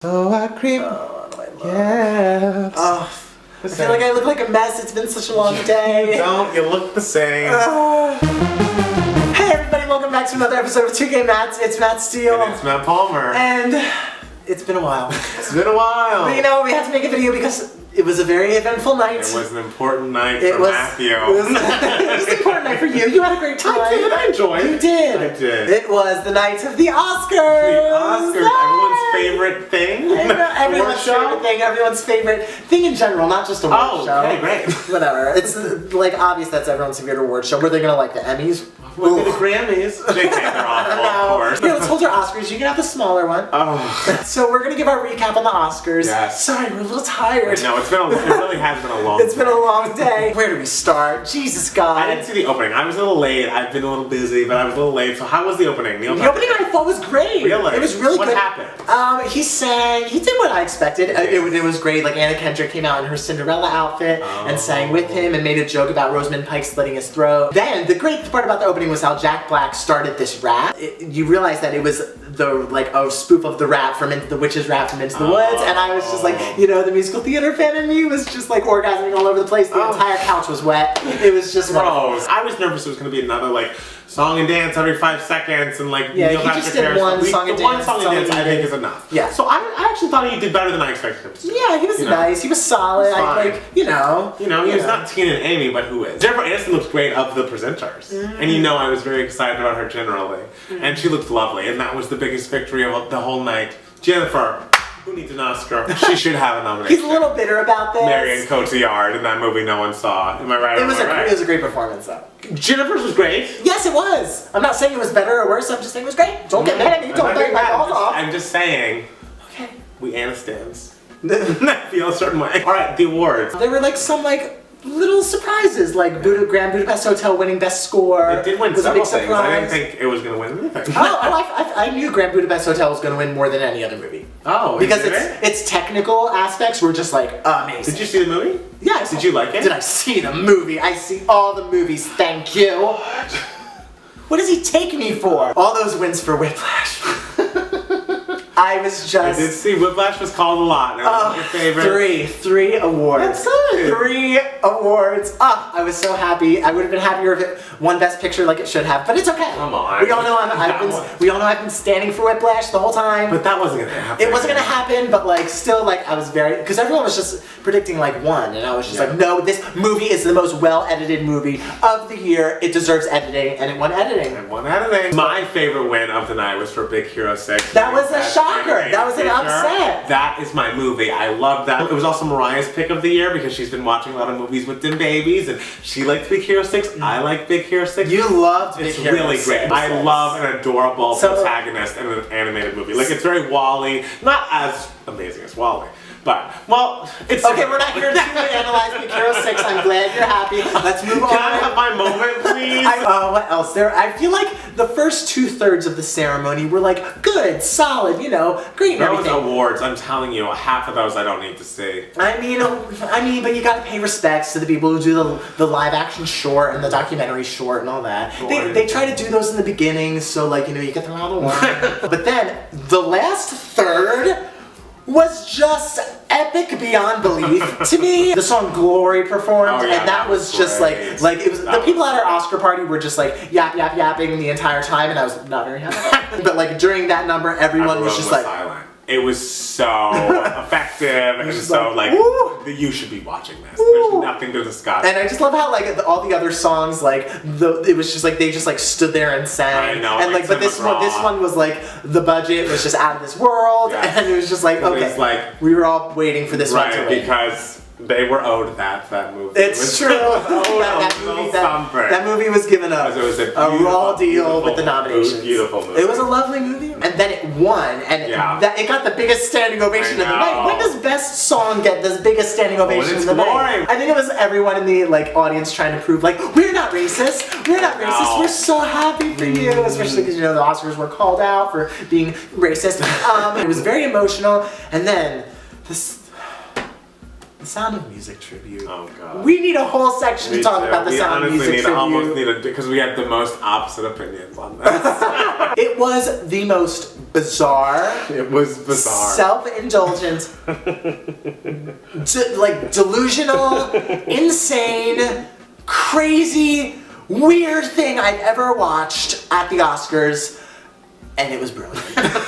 So I creep. Yeah. I feel like I look like a mess. It's been such a long day. You don't. You look the same. Hey everybody, welcome back to another episode of 2K Mats. It's Matt Steele. And it's Matt Palmer. And it's been a while. It's been a while. But you know, we had to make a video because it was a very eventful night. It was an important night for Matthew. It was an important night for you. You had a great time. I did. I enjoyed it. You did. I did. It was the night of the Oscars. The Oscars. Everyone's favorite thing. Everyone's favorite thing. Everyone's favorite thing in general, not just a award show. Okay, great. Whatever. It's like obvious that's everyone's favorite award show. Were they gonna like the Emmys? Look at the Grammys. They can't. They're awful, of course. Here, let's hold our Oscars. You can have the smaller one. Oh. So we're gonna give our recap on the Oscars. Yes. Sorry, we're a little tired. No, it really has been a long. It's been a long day. Where do we start? Jesus God. I didn't see the opening. I was a little late. I've been a little busy, but I was a little late. So how was the opening? The opening I thought was great. Really? It was really good. What happened? He sang. He did what I expected. It was great. Like Anna Kendrick came out in her Cinderella outfit and sang with him and made a joke about Rosamund Pike slitting his throat. Then the great part about the opening was how Jack Black started this rap. You realize that it was a spoof of the rap from the Witch's rap from Into the Woods, and I was just like, the musical theater fan in me was just like orgasming all over the place. The entire couch was wet. It was just gross. I was nervous it was going to be another song and dance every 5 seconds and Neil Patrick Harris. One song and dance I think is enough. Yeah. So I actually thought he did better than I expected him to. Yeah, he was nice. He was solid. He was not Tina and Amy, but who is? Jennifer Aniston looks great of the presenters, and I was very excited about her generally, and she looked lovely, and that was the biggest victory of the whole night. Jennifer. Who needs an Oscar? She should have a nomination. He's a little bitter about this. Marion Cotillard in that movie no one saw. Am I right? It was a great performance though. Jennifer's was great. Yes, it was. I'm not saying it was better or worse. I'm just saying it was great. Don't get mad at me. Don't bite my balls off. I'm just saying. Okay. We Anastans. I feel a certain way. All right, the awards. There were some little surprises, like Grand Budapest Hotel winning Best Score. It did win several things. I didn't think it was going to win anything. I knew Grand Budapest Hotel was going to win more than any other movie. Oh, because its technical aspects were just amazing. Did you see the movie? Yes. Did you like it? Did I see the movie? I see all the movies. Thank you. What does he take me for? All those wins for Whiplash. I did see Whiplash was called a lot. Your favorite? Three awards. That's good. 3 awards. I was so happy. I would have been happier if it won Best Picture like it should have, but it's okay. Come on. We all know I've been standing for Whiplash the whole time. But that wasn't gonna happen. It wasn't gonna happen, but still I was because everyone was just predicting 1, and I was just no, this movie is the most well-edited movie of the year. It deserves editing, and it won editing. My favorite win of the night was for Big Hero 6. That was a shocker. That was an upset. That is my movie. I love that. It was also Mariah's pick of the year because she's been watching a lot of movies with them babies, and she liked Big Hero 6. I like Big Hero 6. You loved Big Hero 6. It's really great. I love an adorable protagonist in an animated movie. It's very Wall-E. Not as amazing as Wall-E. But, it's... Okay, we're not here to analyze Big Hero 6. I'm glad you're happy. Let's move on. Can I have my moment, please? What else? I feel like the first 2/3 of the ceremony were good, solid, great and everything. Those awards, I'm telling you, half of those I don't need to see. I mean, but you gotta pay respects to the people who do the live action short and the documentary short and all that. They try to do those in the beginning, so you get them out of the way. But then, the last third was just epic beyond belief to me. The song "Glory" performed, and that was just it was. The people at our Oscar party were just yapping the entire time, and I was not very happy. But during that number, everyone was just silent. It was so effective, and so you should be watching this. There's nothing to discuss. And I just love how all the other songs it was just they just stood there and sang. I know. And but this one was the budget was just out of this world, and it was just okay. We were all waiting for this one to win because they were owed that movie. It's true. That movie was given a raw deal with the nominations. It was a beautiful movie. It was a lovely movie, and then it won, and it got the biggest standing ovation of the night. When does Best Song get the biggest standing ovation of the night? I think it was everyone in the audience trying to prove we're not racist. We're not racist. We're so happy for you, especially because the Oscars were called out for being racist. It was very emotional, and then the Sound of Music tribute. Oh god. We need a whole section to talk about the Sound of Music tribute. Almost need a, because we have the most opposite opinions on this. It was the most bizarre. It was bizarre. Self-indulgent, like delusional, insane, crazy, weird thing I've ever watched at the Oscars, and it was brilliant.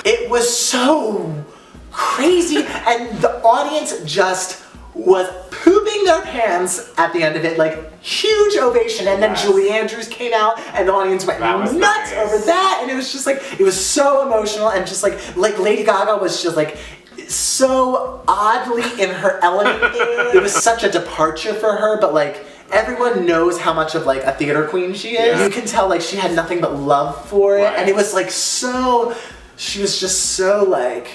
It was so crazy, and the audience just was pooping their pants at the end of it, like huge ovation, and then Julie Andrews came out and the audience went nuts over that, and it was just like, it was so emotional, and just like Lady Gaga was just like so oddly in her element. It was such a departure for her, but like everyone knows how much of like a theater queen she is. You can tell like she had nothing but love for it, and it was like so, she was just so like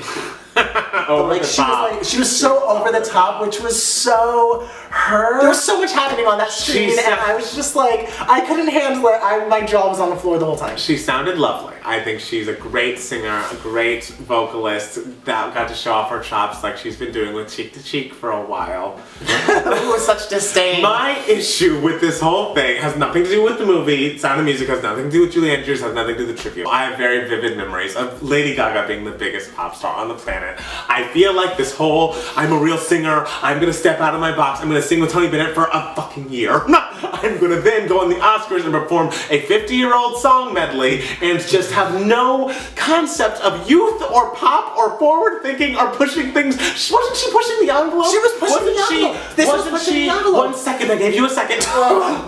she was so over the top, which was so her. There was so much happening on that screen, and I was just like, I couldn't handle it. My jaw was on the floor the whole time. She sounded lovely. I think she's a great singer, a great vocalist that got to show off her chops like she's been doing with Cheek to Cheek for a while. With such disdain. My issue with this whole thing has nothing to do with the movie. Sound of Music has nothing to do with Julie Andrews, has nothing to do with the tribute. I have very vivid memories of Lady Gaga being the biggest pop star on the planet. I feel like this whole, I'm a real singer, I'm gonna step out of my box, I'm gonna sing with Tony Bennett for a fucking year. I'm gonna then go on the Oscars and perform a 50-year-old song medley and just have no concept of youth or pop or forward thinking or pushing things. Wasn't she pushing the envelope? She was pushing the envelope. This was pushing the envelope. 1 second, I gave you a second.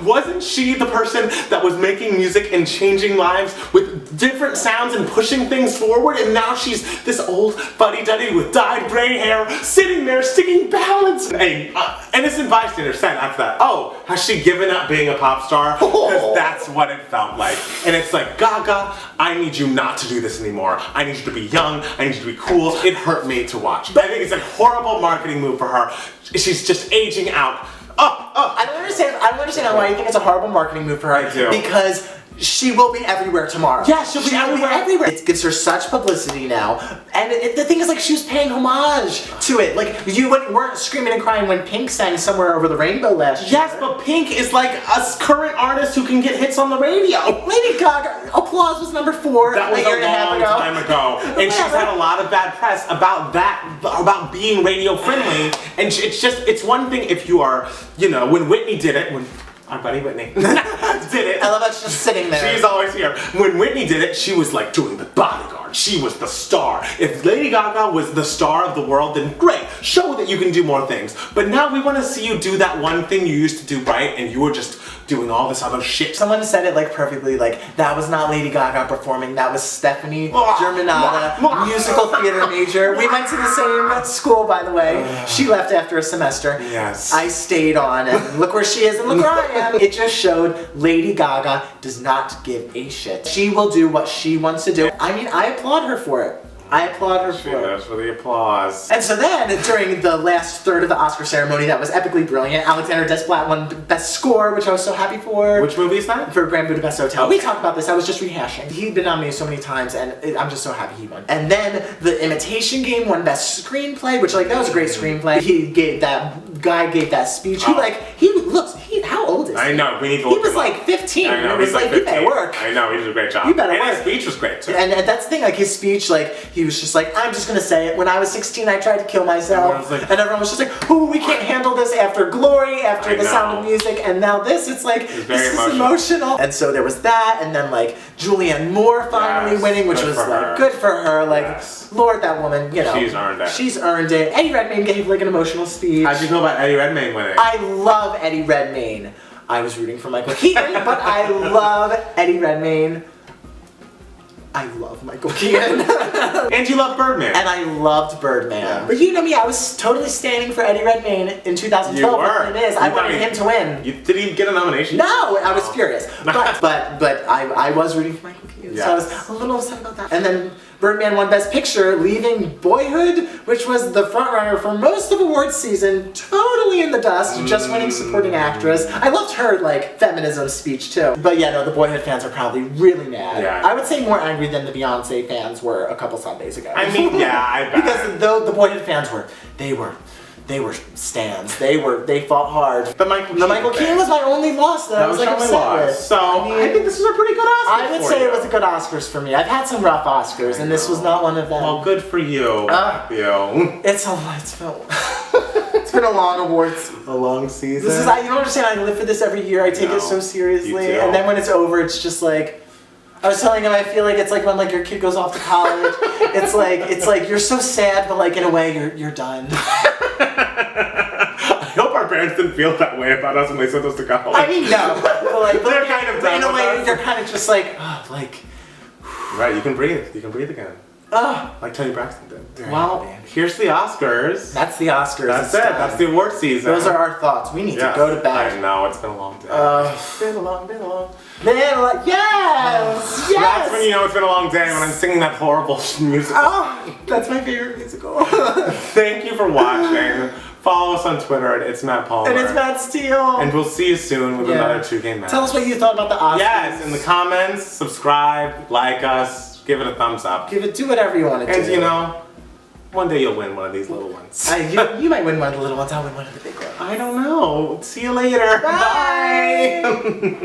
Wasn't she the person that was making music and changing lives with different sounds and pushing things forward? And now she's this old fuddy-duddy with dyed gray hair sitting there singing ballads. Hey, innocent bystander said after that, oh, has she given up being a pop star? Because that's what it felt like. And it's like, Gaga, I need you not to do this anymore. I need you to be young. I need you to be cool. It hurt me to watch. But I think it's a horrible marketing move for her. She's just aging out. I don't understand why you think it's a horrible marketing move for her. I do. Because she will be everywhere tomorrow. Yeah, she'll be everywhere. It gives her such publicity now. And the thing is, like, she was paying homage to it. Like, you weren't screaming and crying when Pink sang Somewhere Over the Rainbow last year. Yes, but Pink is like a current artist who can get hits on the radio. Lady Gaga, Applause was number 4 that was a long time ago. And she's had a lot of bad press about that, about being radio friendly. And it's one thing if you are, you know, when Whitney did it, when our buddy Whitney did it. I love that she's just sitting there. She's always here. When Whitney did it, she was like doing The Bodyguard. She was the star. If Lady Gaga was the star of the world, then great. Show that you can do more things. But now we want to see you do that one thing you used to do right, and you were just doing all this other shit. Someone said it like perfectly, like, that was not Lady Gaga performing, that was Stephanie Germanata, musical theater major. We went to the same school, by the way. She left after a semester. Yes. I stayed on, and look where she is, and look where I am. It just showed Lady Gaga does not give a shit. She will do what she wants to do. I mean, I applaud her for it. I applaud her for it. She does for the applause. And so then, during the last third of the Oscar ceremony, that was epically brilliant. Alexander Desplat won Best Score, which I was so happy for. Which movie is that? For Grand Budapest Hotel. Okay. We talked about this, I was just rehashing. He'd been nominated so many times, and I'm just so happy he won. And then, The Imitation Game won Best Screenplay, which, like, that was a great screenplay. Guy gave that speech. How old is he? I know, we need to look He was him up. like 15. I know, it was he's like, 15. you better work. I know, he did a great job. You better and work. his speech was great too. And that's the thing, like his speech, like he was just like, I'm just gonna say it. When I was 16, I tried to kill myself, and everyone was just like, "Ooh, we can't handle this after Glory, after The Sound of Music, and now this." It's like this is emotional. And so there was that, and then like Julianne Moore finally winning, which was like good for her. Like Lord, that woman, you know, she's earned it. She's earned it. Eddie Redmayne gave like an emotional speech. How'd you feel about Eddie Redmayne winning? I love Eddie Redmayne. I was rooting for Michael Keaton, but I love Eddie Redmayne. I love Michael Keaton. And you love Birdman. And I loved Birdman. Yeah. But you know me, I was totally standing for Eddie Redmayne in 2012. You were. It is. I wanted him to win. Did he get a nomination? No, I was furious. But I was rooting for Michael Keaton. Yes. So I was a little upset about that. And then Birdman won Best Picture, leaving Boyhood, which was the frontrunner for most of awards season, totally in the dust, just winning supporting actress. I loved her, like, feminism speech, too. But yeah, no, the Boyhood fans are probably really mad. Yeah. I would say more angry than the Beyonce fans were a couple Sundays ago. I mean, yeah, I bet. Because though the Boyhood fans were they were stans. They fought hard. The Michael Keaton was my only loss that I was like upset with. So I think this was a pretty good Oscar. I would say it was a good Oscars for me. I've had some rough Oscars, and this was not one of them. Well, good for you, Matthew. It's been a long awards. A long season. This is, you don't understand. I live for this every year. I take it so seriously, and then when it's over, it's just like. I was telling him I feel like it's like when like your kid goes off to college. it's like you're so sad, but like in a way you're done. I hope our parents didn't feel that way about us when they sent us to college. I mean, no, but like they're kind of done in a way with us. you're kind of just like like. Right, you can breathe. You can breathe again. Like Tony Braxton did. Well, here's the Oscars. That's the Oscars. That's it. That's the award season. Those are our thoughts. We need to go to bed. I know, it's been a long day. Been a long. Yes! Yes! That's when you know it's been a long day, when I'm singing that horrible musical. Oh, that's my favorite musical. Thank you for watching. Follow us on Twitter at It's Matt Palmer. And it's Matt Steele. And we'll see you soon with another 2K match. Tell us what you thought about the Oscars. Yes, in the comments, subscribe, like us, give it a thumbs up. Do whatever you want to do. And you know, one day you'll win one of these little ones. You might win one of the little ones, I'll win one of the big ones. I don't know. See you later. Bye. Bye.